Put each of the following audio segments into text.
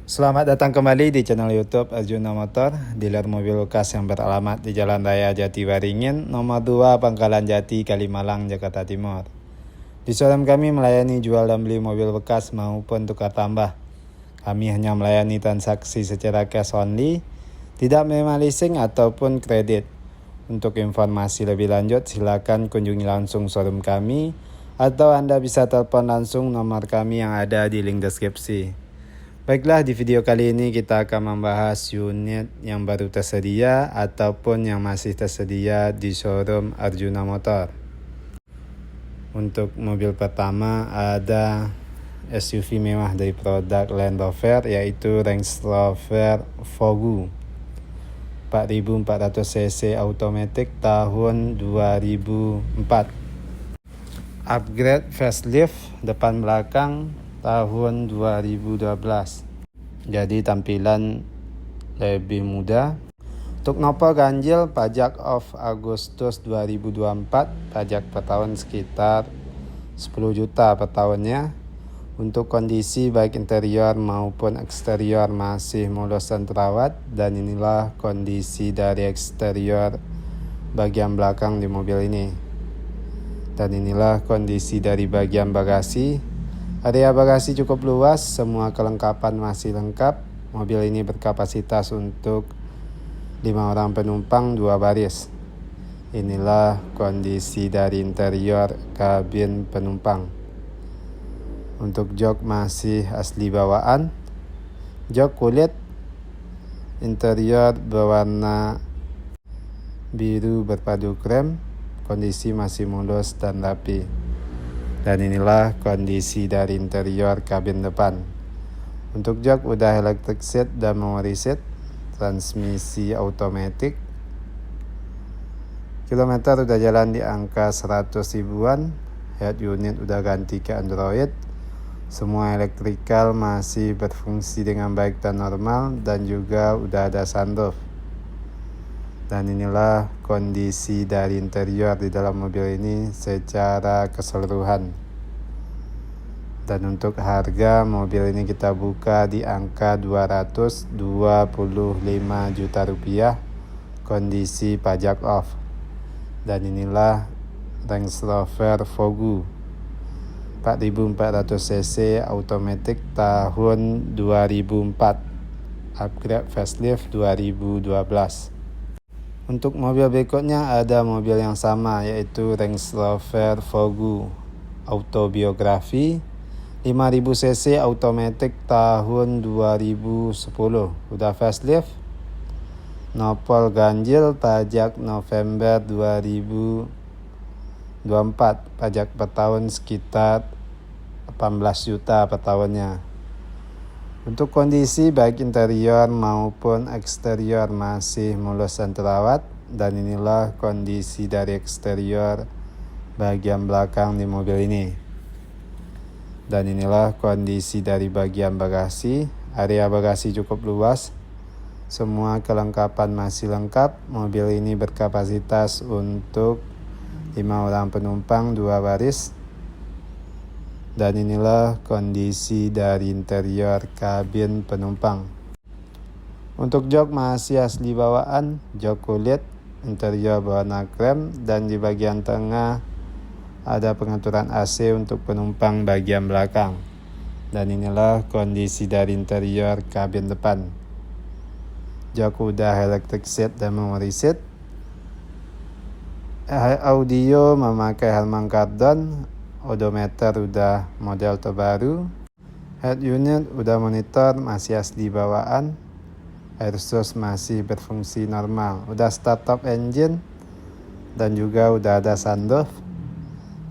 Selamat datang kembali di channel YouTube Arjuna Motor, dealer mobil bekas yang beralamat di Jalan Raya Jatiwaringin, nomor 2, Pangkalan Jati, Kalimalang, Jakarta Timur. Di showroom kami melayani jual dan beli mobil bekas maupun tukar tambah. Kami hanya melayani transaksi secara cash only, tidak menerima leasing ataupun kredit. Untuk informasi lebih lanjut, silakan kunjungi langsung showroom kami, atau Anda bisa telepon langsung nomor kami yang ada di link deskripsi. Baiklah, di video kali ini kita akan membahas unit yang baru tersedia ataupun yang masih tersedia di showroom Arjuna Motor. Untuk mobil pertama ada SUV mewah dari produk Land Rover, yaitu Range Rover Vogue 4400 cc automatic tahun 2004. Upgrade facelift depan belakang tahun 2012. Jadi tampilan lebih muda. Untuk nopol ganjil pajak off Agustus 2024, pajak per tahun sekitar 10 juta per tahunnya. Untuk kondisi baik interior maupun eksterior masih mulus dan terawat, dan inilah kondisi dari eksterior bagian belakang di mobil ini. Dan inilah kondisi dari bagian bagasi. Area bagasi cukup luas, semua kelengkapan masih lengkap. Mobil ini berkapasitas untuk 5 orang penumpang 2 baris. Inilah kondisi dari interior kabin penumpang. Untuk jok masih asli bawaan. Jok kulit, interior berwarna biru berpadu krem. Kondisi masih mulus dan rapi. Dan inilah kondisi dari interior kabin depan. Untuk jok udah electric seat dan memory seat, transmisi automatic. Kilometer udah jalan di angka 100 ribuan. Head unit udah ganti ke Android. Semua elektrikal masih berfungsi dengan baik dan normal, dan juga udah ada sunroof. Dan inilah kondisi dari interior di dalam mobil ini secara keseluruhan. Dan untuk harga mobil ini kita buka di angka 225 juta rupiah, kondisi pajak off. Dan inilah Range Rover Vogue 4400 cc automatic tahun 2004, upgrade facelift 2012. Untuk mobil berikutnya ada mobil yang sama, yaitu Range Rover Vogue Autobiography 5000 cc automatic tahun 2010. Udah facelift, nopol ganjil, pajak November 2024, pajak per tahun sekitar 18 juta per tahunnya. Untuk kondisi baik interior maupun eksterior masih mulus dan terawat. Dan inilah kondisi dari eksterior bagian belakang di mobil ini. Dan inilah kondisi dari bagian bagasi. Area bagasi cukup luas. Semua kelengkapan masih lengkap. Mobil ini berkapasitas untuk 5 orang penumpang 2 baris. Dan inilah kondisi dari interior kabin penumpang. Untuk jok masih asli bawaan, jok kulit, interior berwarna krem, dan di bagian tengah ada pengaturan AC untuk penumpang bagian belakang. Dan inilah kondisi dari interior kabin depan. Jok udah electric seat dan memory seat. Audio memakai Harman Kardon. Odometer udah model terbaru. Head unit udah monitor, masih asli bawaan. Air exhaust masih berfungsi normal. Udah start top engine. Dan juga udah ada sunroof.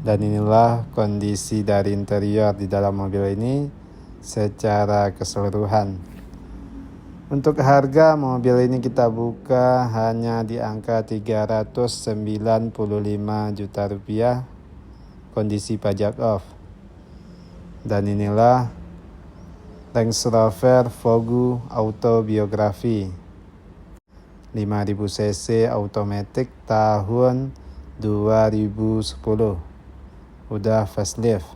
Dan inilah kondisi dari interior di dalam mobil ini secara keseluruhan. Untuk harga mobil ini kita buka hanya di angka 395 juta rupiah, kondisi pajak off. Dan inilah Range Rover Vogue Autobiography 5000 cc automatic tahun 2010. Udah facelift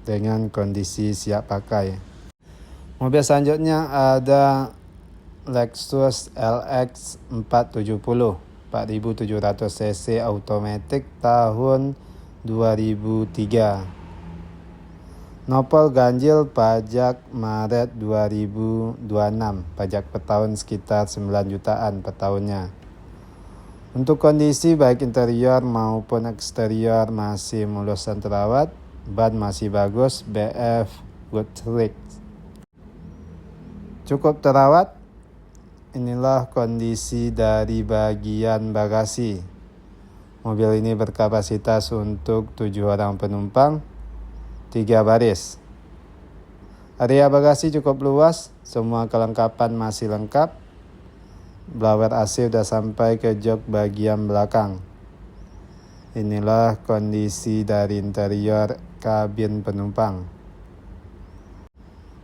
dengan kondisi siap pakai. Mobil selanjutnya ada Lexus LX 470 4700 cc automatic tahun 2003. Nopol ganjil pajak Maret 2026. Pajak per tahun sekitar 9 jutaan per tahunnya. Untuk kondisi baik interior maupun eksterior masih mulus dan terawat. Ban masih bagus, BF good trick. Cukup terawat. Inilah kondisi dari bagian bagasi. Mobil ini berkapasitas untuk 7 orang penumpang, 3 baris. Area bagasi cukup luas, semua kelengkapan masih lengkap. Blower AC sudah sampai ke jok bagian belakang. Inilah kondisi dari interior kabin penumpang.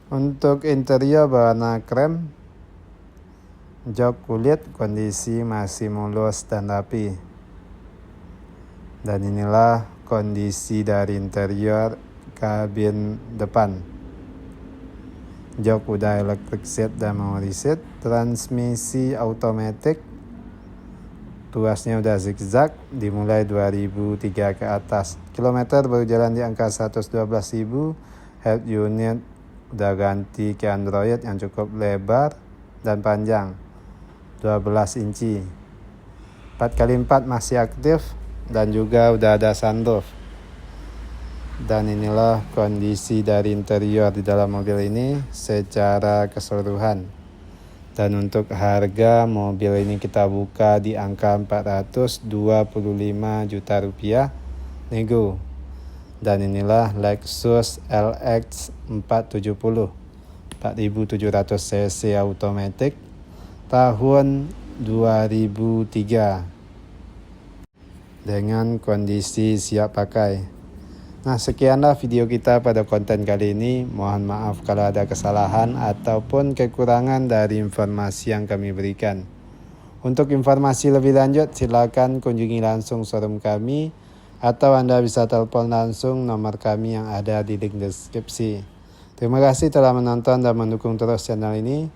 Untuk interior berwarna krem, jok kulit kondisi masih mulus dan rapi. Dan inilah kondisi dari interior kabin depan. Jok udah electric seat dan memory seat. Transmisi automatic. Tuasnya udah zigzag, dimulai 2003 ke atas. Kilometer baru jalan di angka 112.000. Head unit udah ganti ke Android yang cukup lebar dan panjang, 12 inci. 4x4 masih aktif dan juga udah ada sunroof. Dan inilah kondisi dari interior di dalam mobil ini secara keseluruhan. Dan untuk harga mobil ini kita buka di angka 425 juta rupiah nego. Dan inilah Lexus LX 470 4700 cc automatic tahun 2003 dengan kondisi siap pakai. Nah, sekianlah video kita pada konten kali ini. Mohon maaf kalau ada kesalahan ataupun kekurangan dari informasi yang kami berikan. Untuk informasi lebih lanjut, silakan kunjungi langsung showroom kami atau Anda bisa telepon langsung nomor kami yang ada di link deskripsi. Terima kasih telah menonton dan mendukung terus channel ini.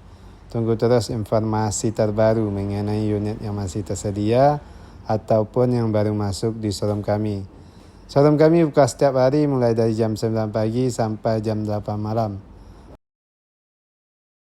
Tunggu terus informasi terbaru mengenai unit yang masih tersedia ataupun yang baru masuk di showroom kami. Showroom kami buka setiap hari mulai dari jam 9 pagi sampai jam 8 malam.